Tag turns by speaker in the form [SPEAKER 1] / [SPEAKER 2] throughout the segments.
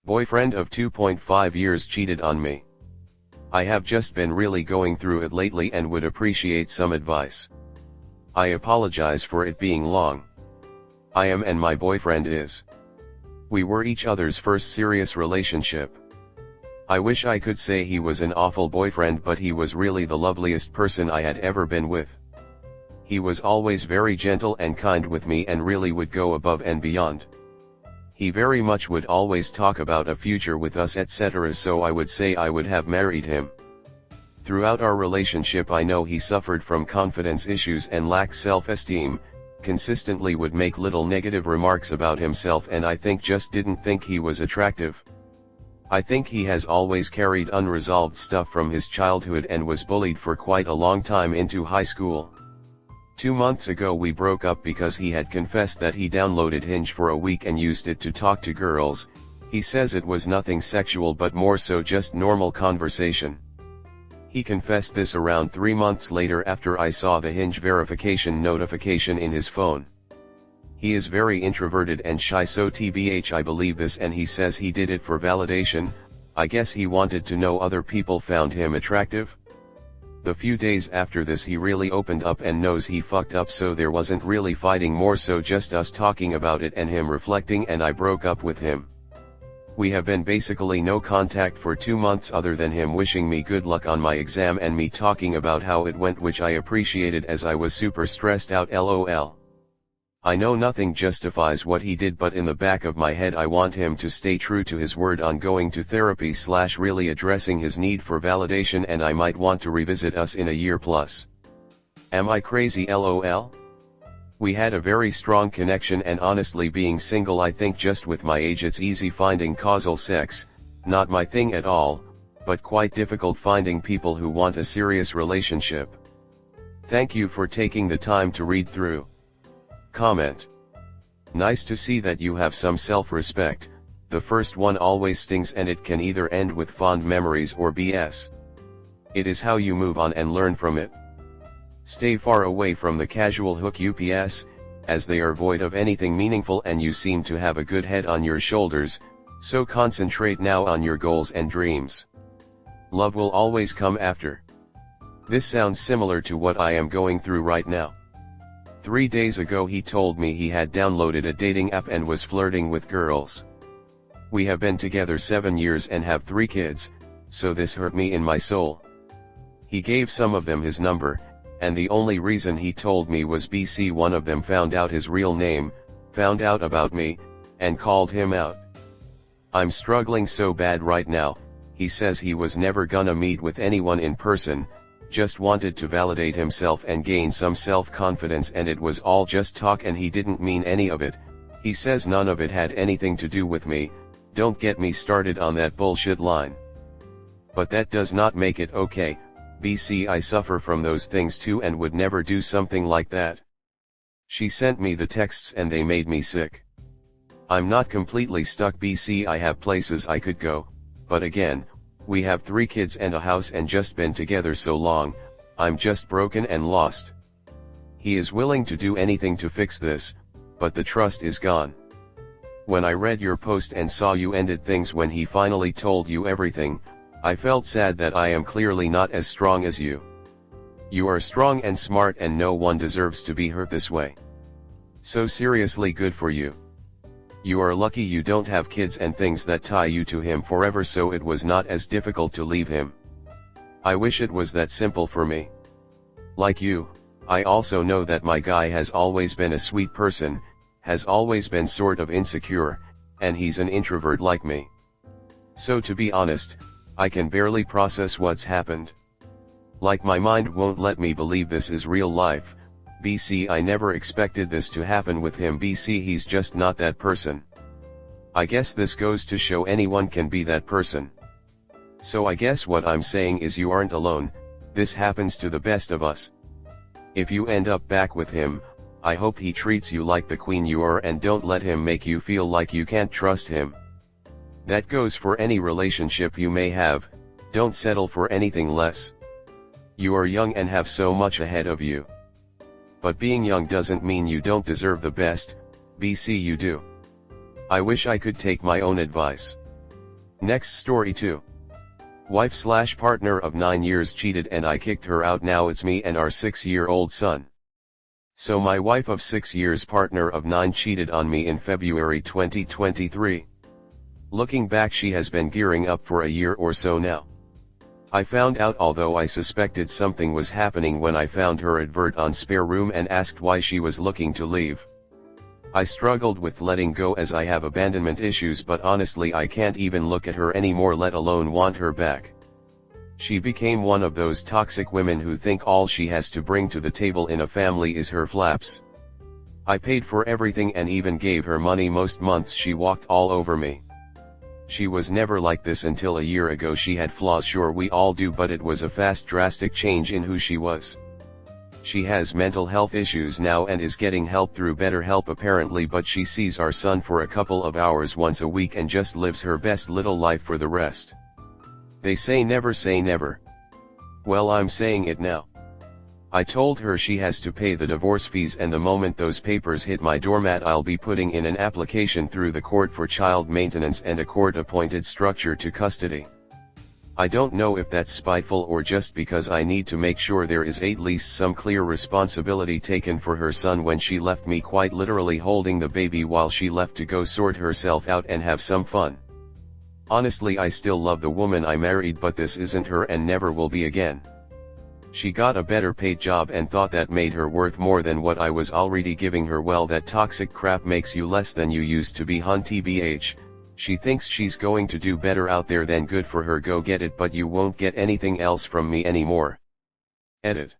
[SPEAKER 1] Boyfriend of 2.5 years cheated on me. I have just been really going through it lately and would appreciate some advice. I apologize for it being long. I am and my boyfriend is. We were each other's first serious relationship. I wish I could say he was an awful boyfriend, but he was really the loveliest person I had ever been with. He was always very gentle and kind with me and really would go above and beyond. He very much would always talk about a future with us, etc., so I would say I would have married him. Throughout our relationship I know he suffered from confidence issues and lacked self-esteem, consistently would make little negative remarks about himself, and I think just didn't think he was attractive. I think he has always carried unresolved stuff from his childhood and was bullied for quite a long time into high school. 2 months ago we broke up because he had confessed that he downloaded Hinge for a week and used it to talk to girls. He says it was nothing sexual but more so just normal conversation. He confessed this around 3 months later after I saw the Hinge verification notification in his phone. He is very introverted and shy, so TBH I believe this, and he says he did it for validation. I guess he wanted to know other people found him attractive. The few days after this he really opened up and knows he fucked up, so there wasn't really fighting, more so just us talking about it and him reflecting, and I broke up with him. We have been basically no contact for 2 months other than him wishing me good luck on my exam and me talking about how it went, which I appreciated as I was super stressed out, lol. I know nothing justifies what he did, but in the back of my head I want him to stay true to his word on going to therapy / really addressing his need for validation, and I might want to revisit us in a year plus. Am I crazy, lol? We had a very strong connection, and honestly, being single, I think just with my age it's easy finding causal sex, not my thing at all, but quite difficult finding people who want a serious relationship. Thank you for taking the time to read through. Comment. Nice to see that you have some self-respect. The first one always stings, and it can either end with fond memories or BS. It is how you move on and learn from it. Stay far away from the casual hook UPS, as they are void of anything meaningful, and you seem to have a good head on your shoulders, so concentrate now on your goals and dreams. Love will always come after. This sounds similar to what I am going through right now. 3 days ago he told me he had downloaded a dating app and was flirting with girls. We have been together 7 years and have 3 kids, so this hurt me in my soul. He gave some of them his number, and the only reason he told me was BC one of them found out his real name, found out about me, and called him out. I'm struggling so bad right now. He says he was never gonna meet with anyone in person, just wanted to validate himself and gain some self-confidence, and it was all just talk and he didn't mean any of it. He says none of it had anything to do with me. Don't get me started on that bullshit line. But that does not make it okay. BC, I suffer from those things too and would never do something like that. She sent me the texts and they made me sick. I'm not completely stuck, BC, I have places I could go, but again, we have 3 kids and a house and just been together so long, I'm just broken and lost. He is willing to do anything to fix this, but the trust is gone. When I read your post and saw you ended things when he finally told you everything, I felt sad that I am clearly not as strong as you. You are strong and smart and no one deserves to be hurt this way. So seriously, good for you. You are lucky you don't have kids and things that tie you to him forever, so it was not as difficult to leave him. I wish it was that simple for me. Like you, I also know that my guy has always been a sweet person, has always been sort of insecure, and he's an introvert like me. So to be honest, I can barely process what's happened. Like my mind won't let me believe this is real life. BC, I never expected this to happen with him. BC, he's just not that person. I guess this goes to show anyone can be that person. So I guess what I'm saying is you aren't alone, this happens to the best of us. If you end up back with him, I hope he treats you like the queen you are and don't let him make you feel like you can't trust him. That goes for any relationship you may have, don't settle for anything less. You are young and have so much ahead of you. But being young doesn't mean you don't deserve the best, BC, you do. I wish I could take my own advice. Next story 2. Wife/partner of 9 years cheated and I kicked her out. Now it's me and our 6-year-old son. So my wife of 6 years, partner of 9, cheated on me in February 2023. Looking back, she has been gearing up for a year or so now. I found out, although I suspected something was happening, when I found her advert on Spare Room and asked why she was looking to leave. I struggled with letting go as I have abandonment issues, but honestly I can't even look at her anymore, let alone want her back. She became one of those toxic women who think all she has to bring to the table in a family is her flaps. I paid for everything and even gave her money most months. She walked all over me. She was never like this until a year ago. She had flaws, sure, we all do, but it was a fast, drastic change in who she was. She has mental health issues now and is getting help through BetterHelp apparently, but she sees our son for a couple of hours once a week and just lives her best little life for the rest. They say never say never. Well, I'm saying it now. I told her she has to pay the divorce fees, and the moment those papers hit my doormat I'll be putting in an application through the court for child maintenance and a court-appointed structure to custody. I don't know if that's spiteful or just because I need to make sure there is at least some clear responsibility taken for her son when she left me, quite literally holding the baby while she left to go sort herself out and have some fun. Honestly, I still love the woman I married, but this isn't her and never will be again. She got a better paid job and thought that made her worth more than what I was already giving her. Well, that toxic crap makes you less than you used to be, hun. TBH. She thinks she's going to do better out there, then good for her, go get it, but you won't get anything else from me anymore. Edit.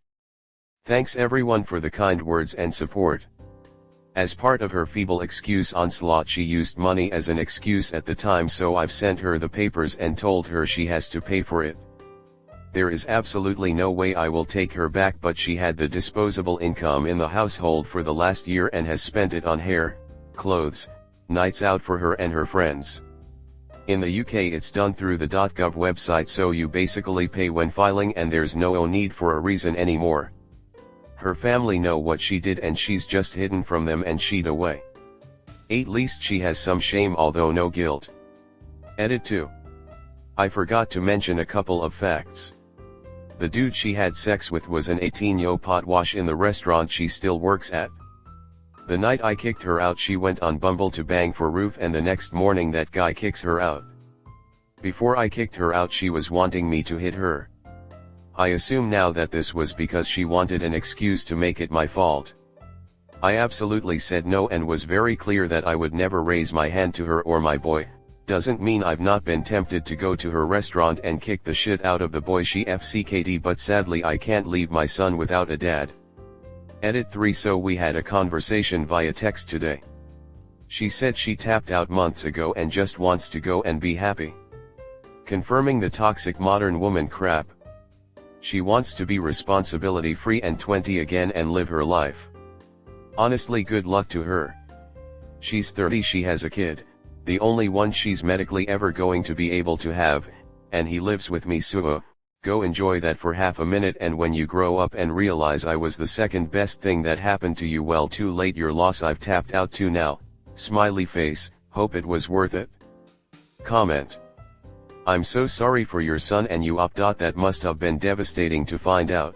[SPEAKER 1] Thanks everyone for the kind words and support. As part of her feeble excuse onslaught, she used money as an excuse at the time, so I've sent her the papers and told her she has to pay for it. There is absolutely no way I will take her back, but she had the disposable income in the household for the last year and has spent it on hair, clothes, nights out for her and her friends. In the UK it's done through the .gov website, so you basically pay when filing and there's no need for a reason anymore. Her family know what she did and she's just hidden from them and she'd away. At least she has some shame, although no guilt. Edit 2. I forgot to mention a couple of facts. The dude she had sex with was an 18-year-old potwash in the restaurant she still works at. The night I kicked her out she went on Bumble to bang for Roof, and the next morning that guy kicks her out. Before I kicked her out she was wanting me to hit her. I assume now that this was because she wanted an excuse to make it my fault. I absolutely said no and was very clear that I would never raise my hand to her or my boy. Doesn't mean I've not been tempted to go to her restaurant and kick the shit out of the boy she FCKD, but sadly I can't leave my son without a dad. Edit 3. So we had a conversation via text today. She said she tapped out months ago and just wants to go and be happy. Confirming the toxic modern woman crap. She wants to be responsibility free and 20 again and live her life. Honestly, good luck to her. She's 30, she has a kid, the only one she's medically ever going to be able to have, and he lives with me, so go enjoy that for half a minute, and when you grow up and realize I was the second best thing that happened to you, well, too late, your loss, I've tapped out too now, smiley face, hope it was worth it. Comment. I'm so sorry for your son and you op. That must have been devastating to find out.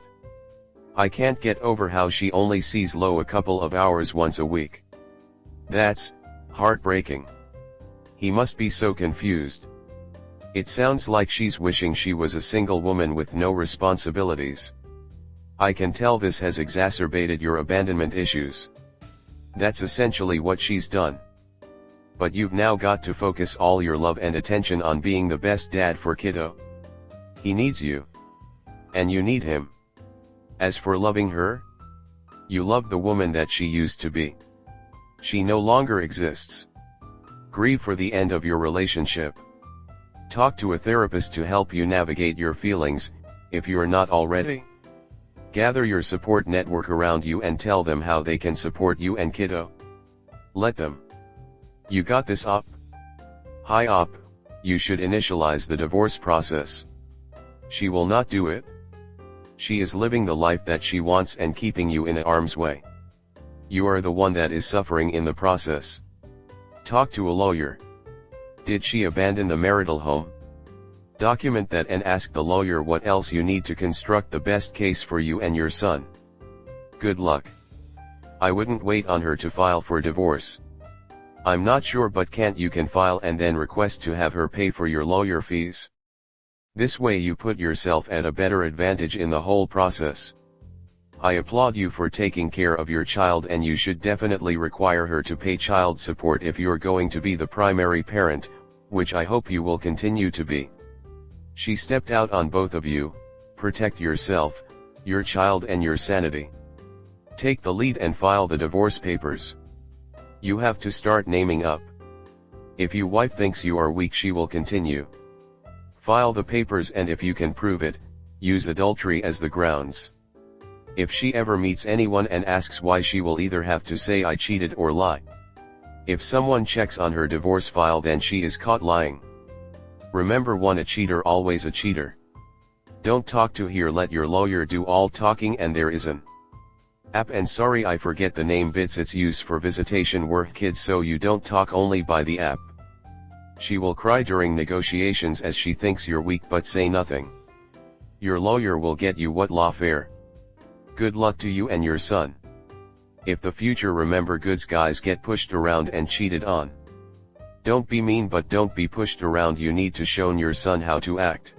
[SPEAKER 1] I can't get over how she only sees Lo a couple of hours once a week. That's heartbreaking. He must be so confused. It sounds like she's wishing she was a single woman with no responsibilities. I can tell this has exacerbated your abandonment issues. That's essentially what she's done. But you've now got to focus all your love and attention on being the best dad for kiddo. He needs you. And you need him. As for loving her, you love the woman that she used to be. She no longer exists. Grieve for the end of your relationship. Talk to a therapist to help you navigate your feelings, if you're not already. Gather your support network around you and tell them how they can support you and kiddo. Let them. You got this op. Hi op, you should initialize the divorce process. She will not do it. She is living the life that she wants and keeping you in arm's way. You are the one that is suffering in the process. Talk to a lawyer. Did she abandon the marital home? Document that and ask the lawyer what else you need to construct the best case for you and your son. Good luck. I wouldn't wait on her to file for divorce. I'm not sure, but can't you can file and then request to have her pay for your lawyer fees? This way you put yourself at a better advantage in the whole process. I applaud you for taking care of your child, and you should definitely require her to pay child support if you're going to be the primary parent, which I hope you will continue to be. She stepped out on both of you. Protect yourself, your child and your sanity. Take the lead and file the divorce papers. You have to start naming up. If your wife thinks you are weak, she will continue. File the papers, and if you can prove it, use adultery as the grounds. If she ever meets anyone and asks why, she will either have to say I cheated or lie. If someone checks on her divorce file, then she is caught lying. Remember, a cheater always a cheater. Don't talk to her, let your lawyer do all talking, and there is an app, and sorry I forget the name, bits its use for visitation work kids, so you don't talk only by the app. She will cry during negotiations as she thinks you're weak, but say nothing. Your lawyer will get you what lawfare. Good luck to you and your son. If the future, remember, goods guys get pushed around and cheated on. Don't be mean, but don't be pushed around. You need to show your son how to act.